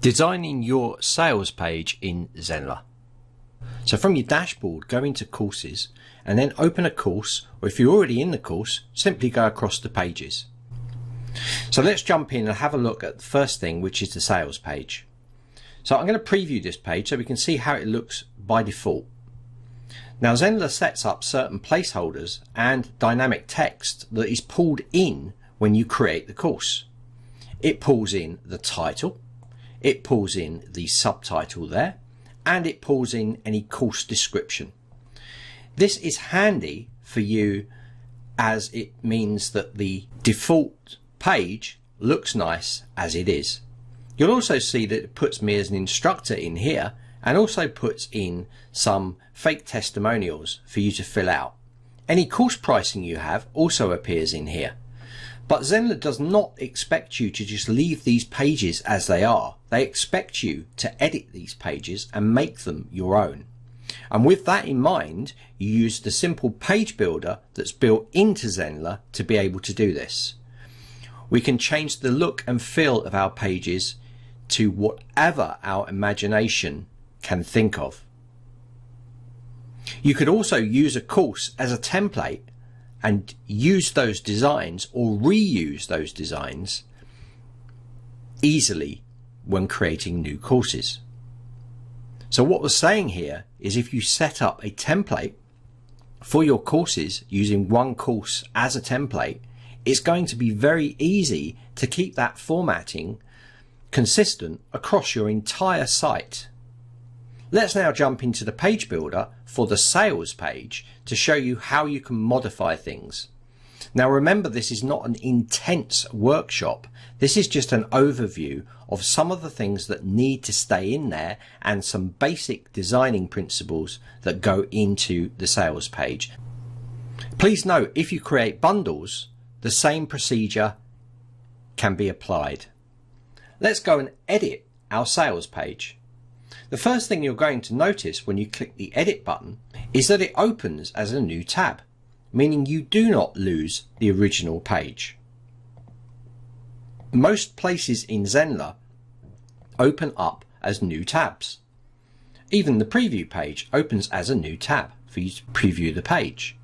Designing your sales page in Zenler. So from your dashboard, go into courses and then open a course, or if you're already in the course, simply go across the pages. So let's jump in and have a look at the first thing, which is the sales page. So I'm going to preview this page so we can see how it looks by default. Now Zenler sets up certain placeholders and dynamic text that is pulled in when you create the course. It pulls in the title, it pulls in the subtitle there, and it pulls in any course description. This is handy for you as it means that the default page looks nice as it is. You'll also see that it puts me as an instructor in here and also puts in some fake testimonials for you to fill out. Any course pricing you have also appears in here. But Zenler does not expect you to just leave these pages as they are. They expect you to edit these pages and make them your own. And with that in mind, you use the simple page builder that's built into Zenler to be able to do this. We can change the look and feel of our pages to whatever our imagination can think of. You could also use a course as a template and use those designs or reuse those designs easily when creating new courses. So what we're saying here is if you set up a template for your courses using one course as a template, it's going to be very easy to keep that formatting consistent across your entire site. Let's now jump into the page builder for the sales page to show you how you can modify things. Now remember, this is not an intense workshop. This is just an overview of some of the things that need to stay in there and some basic designing principles that go into the sales page. Please note, if you create bundles, the same procedure can be applied. Let's go and edit our sales page. The first thing you're going to notice when you click the edit button is that it opens as a new tab, meaning you do not lose the original page. Most places in Zenler open up as new tabs. Even the preview page opens as a new tab for you to preview the page.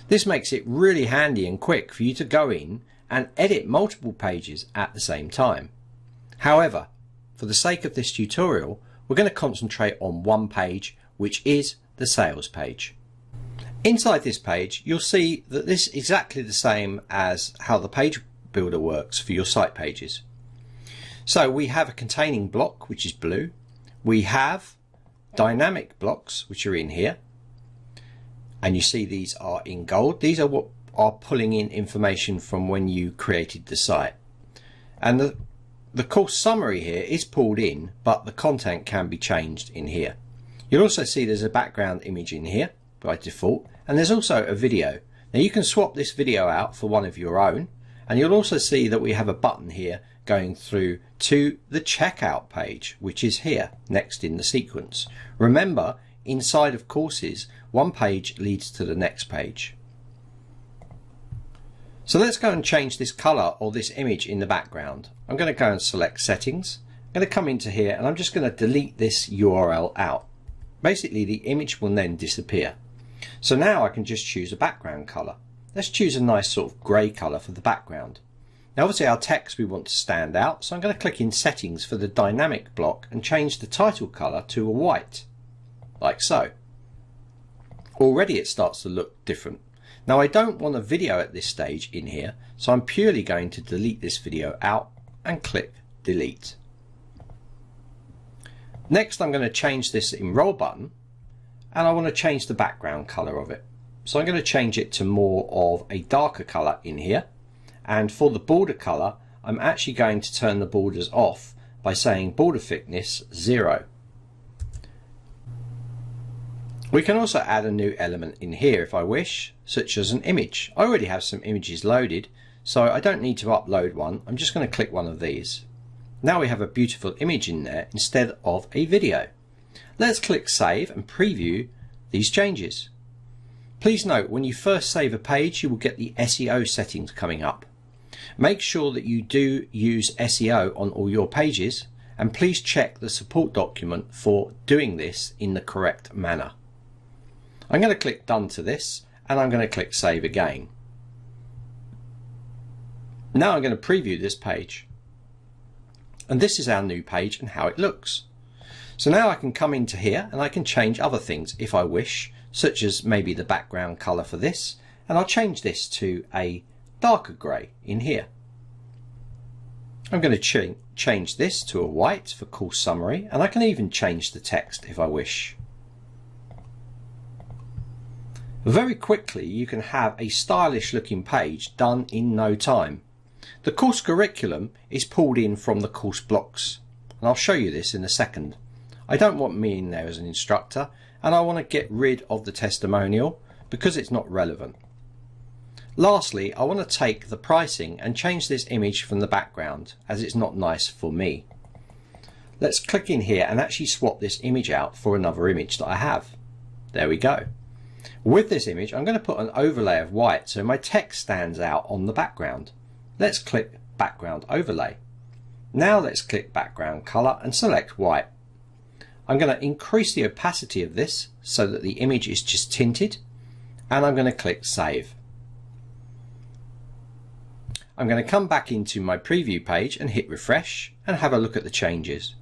This makes it really handy and quick for you to go in and edit multiple pages at the same time. However, for the sake of this tutorial, we're going to concentrate on one page, which is the sales page. Inside this page, you'll see that this is exactly the same as how the page builder works for your site pages. So we have a containing block, which is blue. We have dynamic blocks, which are in here. And you see these are in gold. These are what are pulling in information from when you created the site. And the course summary here is pulled in, but the content can be changed in here. You'll also see there's a background image in here by default, and there's also a video. Now you can swap this video out for one of your own, and you'll also see that we have a button here going through to the checkout page, which is here next in the sequence. Remember, inside of courses, one page leads to the next page. So let's go and change this color or this image in the background. I'm going to go and select settings. I'm going to come into here and I'm just going to delete this URL out. Basically the image will then disappear. So now I can just choose a background color. Let's choose a nice sort of grey color for the background. Now obviously our text we want to stand out, so I'm going to click in settings for the dynamic block and change the title color to a white, like so. Already it starts to look different. Now I don't want a video at this stage in here, so I'm purely going to delete this video out and click delete. Next I'm going to change this enroll button and I want to change the background color of it. So I'm going to change it to more of a darker color in here, and for the border color I'm actually going to turn the borders off by saying border thickness 0. We can also add a new element in here if I wish, such as an image. I already have some images loaded, so I don't need to upload one. I'm just going to click one of these. Now we have a beautiful image in there instead of a video. Let's click save and preview these changes. Please note, when you first save a page, you will get the SEO settings coming up. Make sure that you do use SEO on all your pages and please check the support document for doing this in the correct manner. I'm going to click done to this, and I'm going to click save again. Now I'm going to preview this page, and this is our new page and how it looks. So now I can come into here and I can change other things if I wish, such as maybe the background color for this, and I'll change this to a darker grey in here. I'm going to change this to a white for course summary, and I can even change the text if I wish. Very quickly you can have a stylish looking page done in no time. The course curriculum is pulled in from the course blocks, and I'll show you this in a second. I don't want me in there as an instructor, and I want to get rid of the testimonial because it's not relevant. Lastly, I want to take the pricing and change this image from the background as it's not nice for me. Let's click in here and actually swap this image out for another image that I have. There we go. With this image I'm going to put an overlay of white so my text stands out on the background. Let's click background overlay. Now let's click background color and select white. I'm going to increase the opacity of this so that the image is just tinted, and I'm going to click save. I'm going to come back into my preview page and hit refresh and have a look at the changes.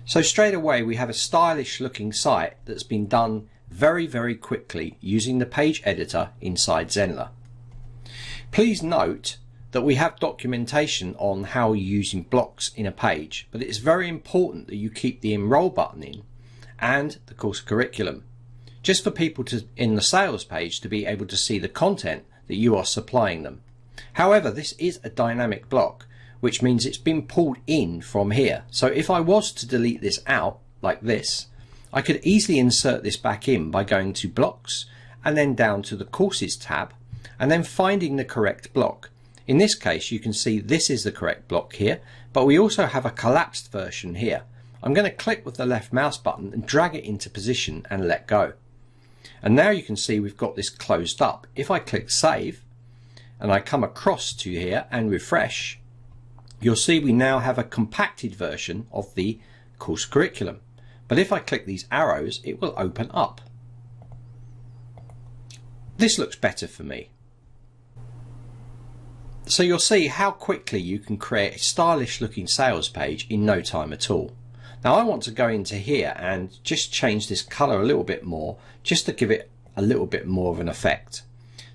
So straight away we have a stylish looking site that's been done very quickly using the page editor inside Zenler. Please note that we have documentation on how you're using blocks in a page, but it is very important that you keep the enroll button in and the course curriculum, just for people to in the sales page to be able to see the content that you are supplying them. However, this is a dynamic block, which means it's been pulled in from here. So if I was to delete this out like this, I could easily insert this back in by going to blocks and then down to the courses tab and then finding the correct block. In this case you can see this is the correct block here, but we also have a collapsed version here. I'm going to click with the left mouse button and drag it into position and let go. And now you can see we've got this closed up. If I click save and I come across to here and refresh, you'll see we now have a compacted version of the course curriculum. But if I click these arrows, it will open up. This looks better for me. So you'll see how quickly you can create a stylish looking sales page in no time at all. Now I want to go into here and just change this color a little bit more, just to give it a little bit more of an effect.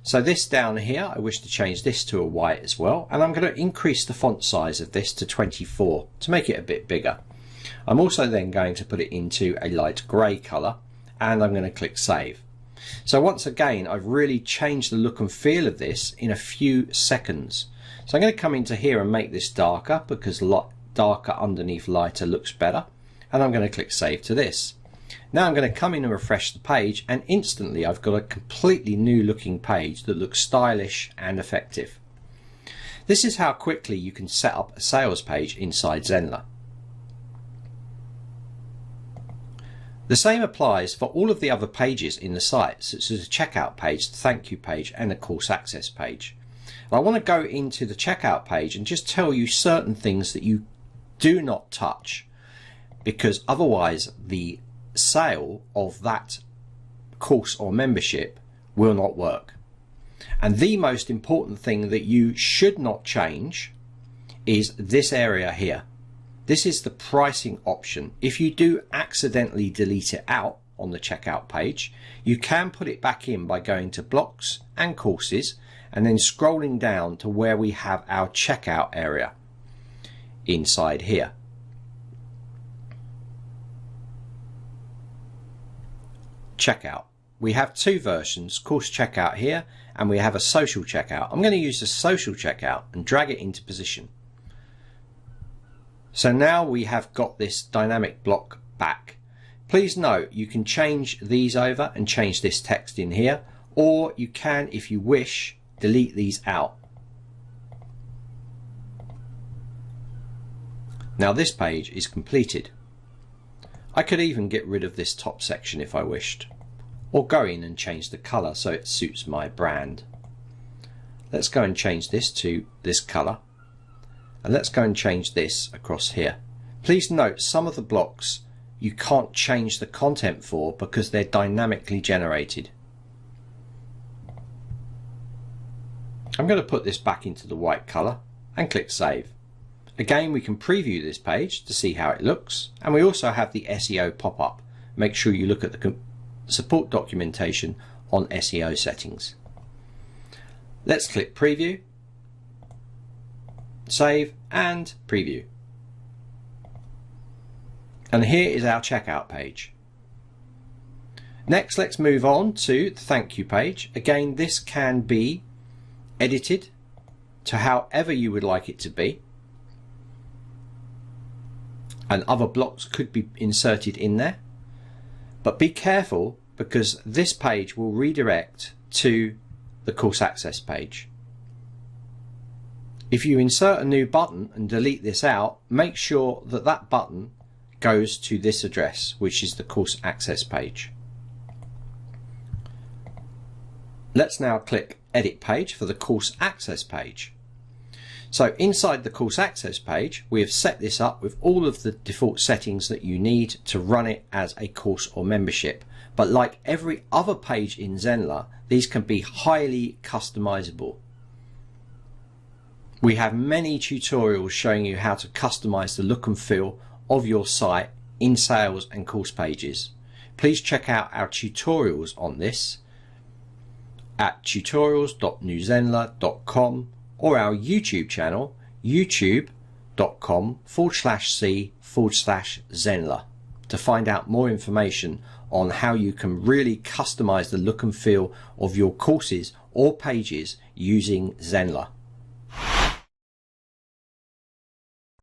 So this down here, I wish to change this to a white as well, and I'm going to increase the font size of this to 24 to make it a bit bigger. I'm also then going to put it into a light grey color, and I'm going to click save. So once again, I've really changed the look and feel of this in a few seconds. So I'm going to come into here and make this darker, because darker underneath lighter looks better, and I'm going to click save to this. Now I'm going to come in and refresh the page, and instantly I've got a completely new looking page that looks stylish and effective. This is how quickly you can set up a sales page inside Zenler. The same applies for all of the other pages in the site, such as the checkout page, the thank you page, and the course access page. And I want to go into the checkout page and just tell you certain things that you do not touch, because otherwise the sale of that course or membership will not work. And the most important thing that you should not change is this area here. This is the pricing option. If you do accidentally delete it out on the checkout page, you can put it back in by going to blocks and courses and then scrolling down to where we have our checkout area inside here. Checkout. We have two versions, course checkout here, and we have a social checkout. I'm going to use the social checkout and drag it into position. So now we have got this dynamic block back. Please note you can change these over and change this text in here, or you can, if you wish, delete these out. Now this page is completed. I could even get rid of this top section if I wished, or go in and change the color so it suits my brand. Let's go and change this to this color. And let's go and change this across here. Please note some of the blocks you can't change the content for because they're dynamically generated. I'm going to put this back into the white colour and click Save. Again, we can preview this page to see how it looks, and we also have the SEO pop-up. Make sure you look at the support documentation on SEO settings. Let's click Preview, Save and Preview. And here is our checkout page. Next, let's move on to the thank you page. Again, this can be edited to however you would like it to be, and other blocks could be inserted in there, but be careful because this page will redirect to the course access page. If you insert a new button and delete this out, make sure that that button goes to this address, which is the course access page. Let's now click Edit Page for the course access page. So inside the course access page, we have set this up with all of the default settings that you need to run it as a course or membership. But like every other page in Zenler, these can be highly customizable. We have many tutorials showing you how to customize the look and feel of your site in sales and course pages. Please check out our tutorials on this at tutorials.newzenler.com or our YouTube channel, youtube.com/c/Zenler, to find out more information on how you can really customize the look and feel of your courses or pages using Zenler.